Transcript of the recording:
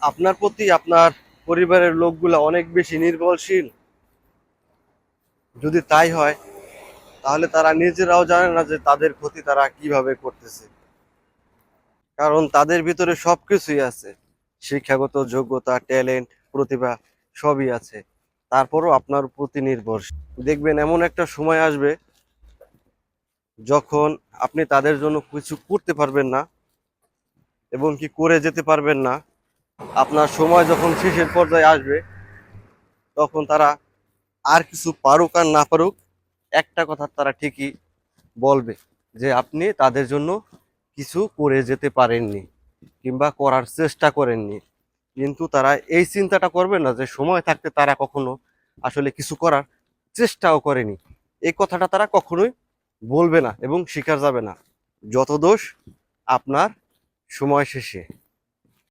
আপনার প্রতি আপনার পরিবারের লোকগুলা অনেক বেশি নির্ভরশীল? যদি তাই হয় তাহলে তারা নিজেরাও জানে না যে তাদের ক্ষতি তারা কিভাবে করতেছে। কারণ তাদের ভিতরে সবকিছুই আছে, শিক্ষাগত যোগ্যতা, ট্যালেন্ট, প্রতিভা সবই আছে, তারপরও আপনার প্রতি নির্ভরশীল। দেখবেন এমন একটা সময় আসবে যখন আপনি তাদের জন্য কিছু করতে পারবেন না এবং কি করে যেতে পারবেন না। আপনার সময় যখন শেষের পর্যায়ে আসবে তখন তারা আর কিছু পারুক আর না পারুক, একটা কথা তারা ঠিকই বলবে যে আপনি তাদের জন্য কিছু করে যেতে পারেননি কিংবা করার চেষ্টা করেননি। কিন্তু তারা এই চিন্তাটা করবে না যে সময় থাকতে তারা কখনো আসলে কিছু করার চেষ্টাও করেনি। এই কথাটা তারা কখনোই বলবে না এবং স্বীকার যাবে না। যত দোষ আপনার সময় শেষে।